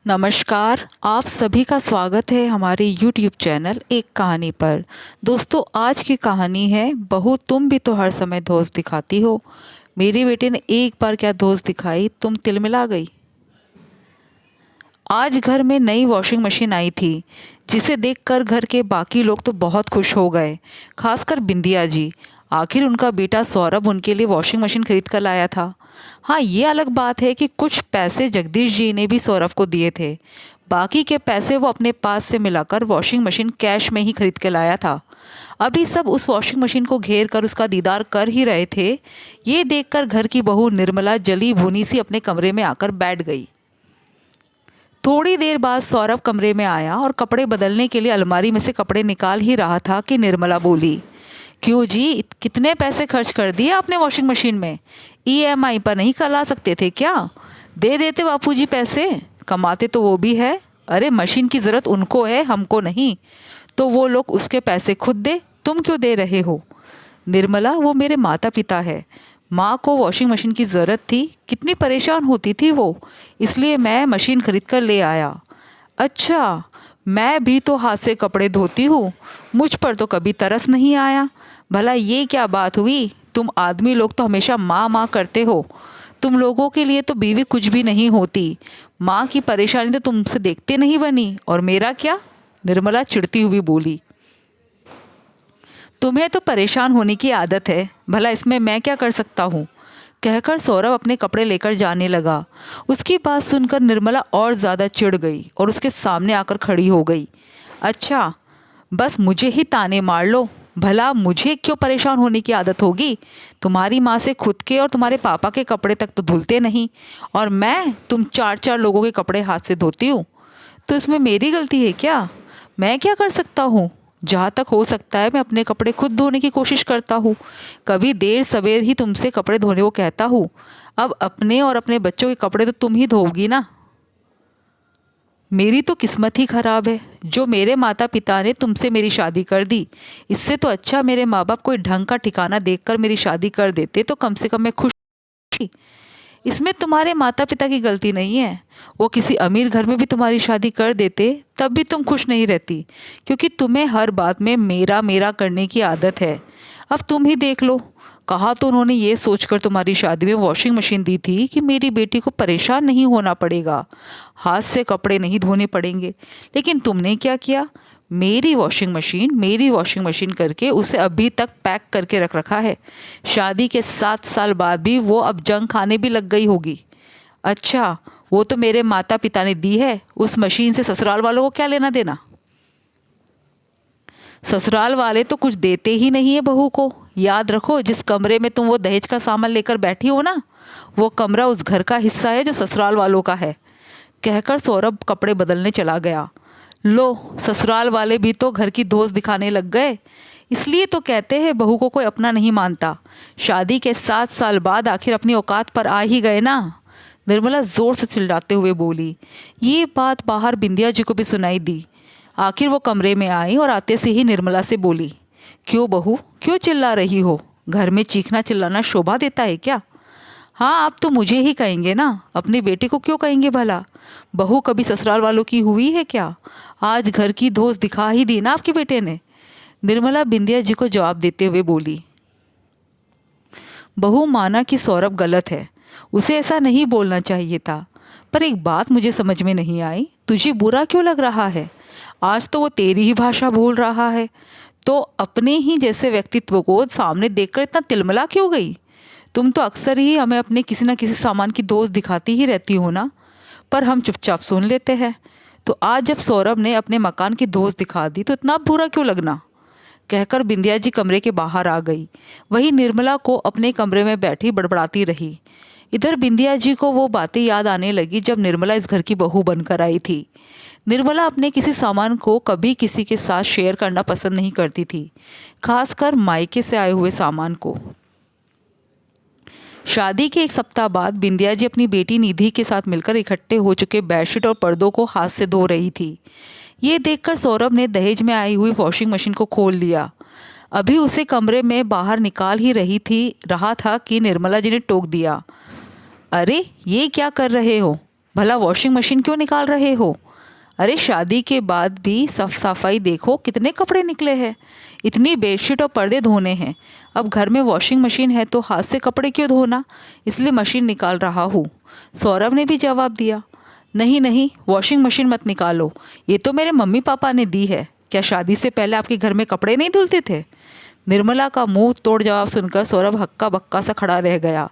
नमस्कार, आप सभी का स्वागत है हमारे यूट्यूब चैनल एक कहानी पर। दोस्तों, आज की कहानी है बहू तुम भी तो हर समय दोस्त दिखाती हो। मेरे बेटे ने एक बार क्या दोस्त दिखाई, तुम तिलमिला गई। आज घर में नई वॉशिंग मशीन आई थी, जिसे देखकर घर के बाकी लोग तो बहुत खुश हो गए, खासकर बिंदिया जी। आखिर उनका बेटा सौरभ उनके लिए वॉशिंग मशीन खरीद कर लाया था। हाँ, ये अलग बात है कि कुछ पैसे जगदीश जी ने भी सौरभ को दिए थे। बाकी के पैसे वो अपने पास से मिलाकर वॉशिंग मशीन कैश में ही खरीद के लाया था। अभी सब उस वॉशिंग मशीन को घेर कर उसका दीदार कर ही रहे थे। ये देखकर घर की बहू निर्मला जली भुनी सी अपने कमरे में आकर बैठ गई। थोड़ी देर बाद सौरभ कमरे में आया और कपड़े बदलने के लिए अलमारी में से कपड़े निकाल ही रहा था कि निर्मला बोली, क्यों जी, कितने पैसे खर्च कर दिए आपने वॉशिंग मशीन में? ईएमआई पर नहीं करा सकते थे क्या? दे देते बापूजी पैसे, कमाते तो वो भी है। अरे मशीन की ज़रूरत उनको है, हमको नहीं। तो वो लोग उसके पैसे खुद दे, तुम क्यों दे रहे हो? निर्मला, वो मेरे माता पिता है। माँ को वॉशिंग मशीन की ज़रूरत थी, कितनी परेशान होती थी वो, इसलिए मैं मशीन खरीद कर ले आया। अच्छा, मैं भी तो हाथ से कपड़े धोती हूँ, मुझ पर तो कभी तरस नहीं आया। भला ये क्या बात हुई? तुम आदमी लोग तो हमेशा माँ माँ करते हो। तुम लोगों के लिए तो बीवी कुछ भी नहीं होती। माँ की परेशानी तो तुमसे देखते नहीं बनी, और मेरा क्या? निर्मला चिढ़ती हुई बोली। तुम्हें तो परेशान होने की आदत है, भला इसमें मैं क्या कर सकता हूँ? कहकर सौरभ अपने कपड़े लेकर जाने लगा। उसकी बात सुनकर निर्मला और ज़्यादा चिढ़ गई और उसके सामने आकर खड़ी हो गई। अच्छा, बस मुझे ही ताने मार लो, भला मुझे क्यों परेशान होने की आदत होगी? तुम्हारी माँ से खुद के और तुम्हारे पापा के कपड़े तक तो धुलते नहीं, और तुम चार चार लोगों के कपड़े हाथ से धोती हूँ। तो इसमें मेरी गलती है क्या? मैं क्या कर सकता हूँ? जहाँ तक हो सकता है मैं अपने कपड़े खुद धोने की कोशिश करता हूँ। कभी देर सवेर ही तुमसे कपड़े धोने को कहता हूँ। अब अपने और अपने बच्चों के कपड़े तो तुम ही धोगी ना। मेरी तो किस्मत ही खराब है जो मेरे माता पिता ने तुमसे मेरी शादी कर दी। इससे तो अच्छा मेरे माँ बाप कोई ढंग का ठिकाना देखकर मेरी शादी कर देते, तो कम से कम मैं खुश थी। इसमें तुम्हारे माता पिता की गलती नहीं है। वो किसी अमीर घर में भी तुम्हारी शादी कर देते, तब भी तुम खुश नहीं रहती, क्योंकि तुम्हें हर बात में मेरा मेरा करने की आदत है। अब तुम ही देख लो, कहा तो उन्होंने ये सोचकर तुम्हारी शादी में वॉशिंग मशीन दी थी कि मेरी बेटी को परेशान नहीं होना पड़ेगा, हाथ से कपड़े नहीं धोने पड़ेंगे। लेकिन तुमने क्या किया? मेरी वॉशिंग मशीन करके उसे अभी तक पैक करके रख रखा है। शादी के 7 साल बाद भी वो अब जंग खाने भी लग गई होगी। अच्छा, वो तो मेरे माता पिता ने दी है, उस मशीन से ससुराल वालों को क्या लेना देना? ससुराल वाले तो कुछ देते ही नहीं है बहू को। याद रखो, जिस कमरे में तुम वो दहेज का सामान लेकर बैठी हो ना, वो कमरा उस घर का हिस्सा है जो ससुराल वालों का है। कहकर सौरभ कपड़े बदलने चला गया। लो, ससुराल वाले भी तो घर की दोस्त दिखाने लग गए। इसलिए तो कहते हैं बहू को कोई अपना नहीं मानता। शादी के 7 साल बाद आखिर अपनी औकात पर आ ही गए ना। निर्मला जोर से चिल्लाते हुए बोली। ये बात बाहर बिंदिया जी को भी सुनाई दी। आखिर वो कमरे में आई और आते से ही निर्मला से बोली, क्यों बहू, क्यों चिल्ला रही हो? घर में चीखना चिल्लाना शोभा देता है क्या? हाँ, आप तो मुझे ही कहेंगे ना, अपनी बेटी को क्यों कहेंगे भला? बहू कभी ससुराल वालों की हुई है क्या? आज घर की दोस्त दिखा ही दी ना आपके बेटे ने। निर्मला बिंदिया जी को जवाब देते हुए बोली। बहू माना कि सौरभ गलत है, उसे ऐसा नहीं बोलना चाहिए था। पर एक बात मुझे समझ में नहीं आई, तुझे बुरा क्यों लग रहा है? आज तो वो तेरी ही भाषा बोल रहा है, तो अपने ही जैसे व्यक्तित्व को सामने देखकर इतना तिलमिला क्यों गई? तुम तो अक्सर ही हमें अपने किसी न किसी सामान की दोस्त दिखाती ही रहती हो ना, पर हम चुपचाप सुन लेते हैं। तो आज जब सौरभ ने अपने मकान की दोस्त दिखा दी, तो इतना बुरा क्यों लगना? कहकर बिंदिया जी कमरे के बाहर आ गई। वहीं निर्मला को अपने कमरे में बैठी बड़बड़ाती रही। इधर बिंदिया जी को वो बातें याद आने लगी जब निर्मला इस घर की बहू बनकर आई थी। निर्मला अपने किसी सामान को कभी किसी के साथ शेयर करना पसंद नहीं करती थी, खासकर मायके से आए हुए सामान को। शादी के 1 सप्ताह बाद बिंदिया जी अपनी बेटी निधि के साथ मिलकर इकट्ठे हो चुके बेडशीट और पर्दों को हाथ से धो रही थी। ये देखकर सौरभ ने दहेज में आई हुई वॉशिंग मशीन को खोल लिया। अभी उसे कमरे में बाहर निकाल ही रहा था कि निर्मला जी ने टोक दिया, अरे ये क्या कर रहे हो? भला वॉशिंग मशीन क्यों निकाल रहे हो? अरे शादी के बाद भी सफाई देखो, कितने कपड़े निकले हैं। इतनी बेडशीट और पर्दे धोने हैं। अब घर में वॉशिंग मशीन है तो हाथ से कपड़े क्यों धोना, इसलिए मशीन निकाल रहा हूँ। सौरभ ने भी जवाब दिया, नहीं नहीं, वॉशिंग मशीन मत निकालो, ये तो मेरे मम्मी पापा ने दी है। क्या शादी से पहले आपके घर में कपड़े नहीं धुलते थे? निर्मला का मुंह तोड़ जवाब सुनकर सौरभ हक्का बक्का सा खड़ा रह गया।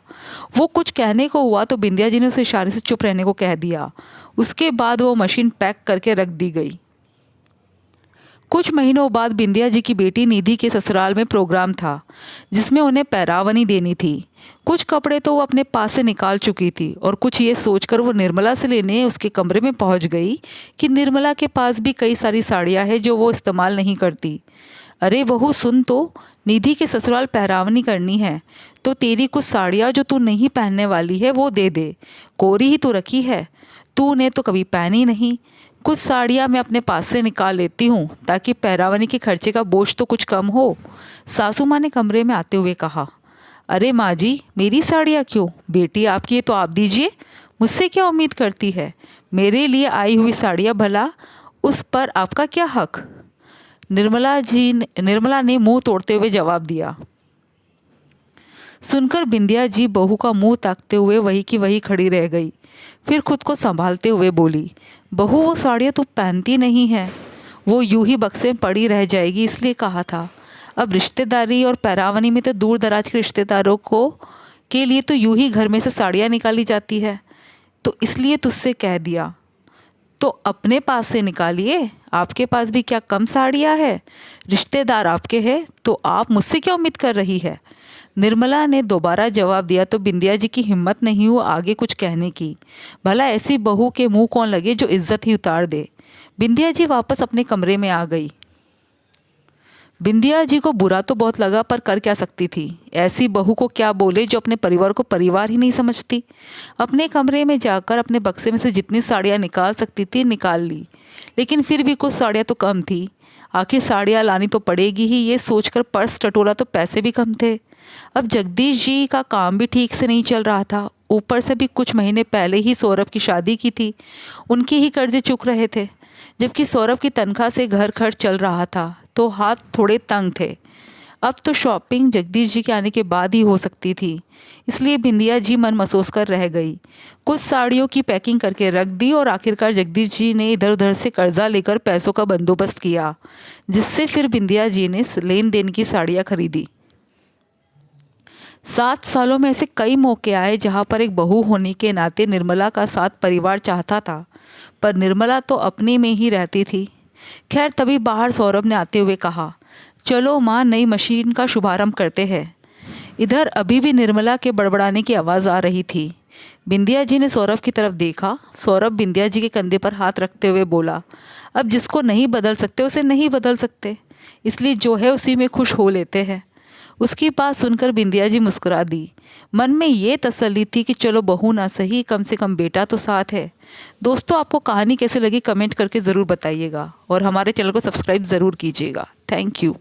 वो कुछ कहने को हुआ तो बिंदिया जी ने उसे इशारे से चुप रहने को कह दिया। उसके बाद वो मशीन पैक करके रख दी गई। कुछ महीनों बाद बिंदिया जी की बेटी निधि के ससुराल में प्रोग्राम था जिसमें उन्हें पैरावनी देनी थी। कुछ कपड़े तो वो अपने पास से निकाल चुकी थी और कुछ ये सोचकर वो निर्मला से लेने उसके कमरे में पहुंच गई कि निर्मला के पास भी कई सारी साड़ियाँ हैं जो वो इस्तेमाल नहीं करती। अरे बहू सुन तो, निधि के ससुराल पैरावनी करनी है तो तेरी कुछ साड़ियाँ जो तू नहीं पहनने वाली है वो दे दे। कोरी ही तो रखी है, तूने तो कभी पहनी नहीं। कुछ साड़ियाँ मैं अपने पास से निकाल लेती हूँ ताकि पैरावनी के खर्चे का बोझ तो कुछ कम हो। सासू माँ ने कमरे में आते हुए कहा। अरे माँ जी, मेरी साड़ियाँ क्यों? बेटी आपकी है तो आप दीजिए, मुझसे क्या उम्मीद करती है? मेरे लिए आई हुई साड़ियाँ, भला उस पर आपका क्या हक? निर्मला ने मुंह तोड़ते हुए जवाब दिया। सुनकर बिंदिया जी बहू का मुंह ताकते हुए वही की वही खड़ी रह गई। फिर खुद को संभालते हुए बोली, बहू वो साड़ियाँ तो पहनती नहीं है, वो यूं ही बक्से में पड़ी रह जाएगी, इसलिए कहा था। अब रिश्तेदारी और पैरावनी में तो दूर दराज के रिश्तेदारों को के लिए तो यूं ही घर में से साड़ियाँ निकाली जाती है, तो इसलिए तुझसे कह दिया। तो अपने पास से निकालिए, आपके पास भी क्या कम साड़ियाँ है? रिश्तेदार आपके हैं तो आप मुझसे क्या उम्मीद कर रही है? निर्मला ने दोबारा जवाब दिया तो बिंदिया जी की हिम्मत नहीं हुई आगे कुछ कहने की। भला ऐसी बहू के मुंह कौन लगे जो इज्जत ही उतार दे। बिंदिया जी वापस अपने कमरे में आ गई। बिंदिया जी को बुरा तो बहुत लगा, पर कर क्या सकती थी। ऐसी बहू को क्या बोले जो अपने परिवार को परिवार ही नहीं समझती। अपने कमरे में जाकर अपने बक्से में से जितनी साड़ियाँ निकाल सकती थी निकाल ली, लेकिन फिर भी कुछ साड़ियाँ तो कम थी। आखिर साड़ियाँ लानी तो पड़ेगी ही, ये सोचकर पर्स टटोला तो पैसे भी कम थे। अब जगदीश जी का काम भी ठीक से नहीं चल रहा था, ऊपर से भी कुछ महीने पहले ही सौरभ की शादी की थी। उनके ही कर्जे चुक रहे थे, जबकि सौरभ की तनख्वाह से घर खर्च चल रहा था, तो हाथ थोड़े तंग थे। अब तो शॉपिंग जगदीश जी के आने के बाद ही हो सकती थी, इसलिए बिंदिया जी मन महसूस कर रह गई। कुछ साड़ियों की पैकिंग करके रख दी और आखिरकार जगदीश जी ने इधर उधर से कर्जा लेकर पैसों का बंदोबस्त किया, जिससे फिर बिंदिया जी ने लेन देन की साड़ियाँ खरीदी। 7 सालों में ऐसे कई मौके आए जहाँ पर एक बहू होने के नाते निर्मला का साथ परिवार चाहता था, पर निर्मला तो अपने में ही रहती थी। खैर तभी बाहर सौरभ ने आते हुए कहा, चलो माँ, नई मशीन का शुभारंभ करते हैं। इधर अभी भी निर्मला के बड़बड़ाने की आवाज़ आ रही थी। बिंदिया जी ने सौरभ की तरफ देखा। सौरभ बिंदिया जी के कंधे पर हाथ रखते हुए बोला, अब जिसको नहीं बदल सकते उसे नहीं बदल सकते, इसलिए जो है उसी में खुश हो लेते हैं। उसकी बात सुनकर बिंदिया जी मुस्कुरा दी। मन में ये तसल्ली थी कि चलो बहू ना सही, कम से कम बेटा तो साथ है। दोस्तों, आपको कहानी कैसे लगी कमेंट करके ज़रूर बताइएगा और हमारे चैनल को सब्सक्राइब ज़रूर कीजिएगा। Thank you.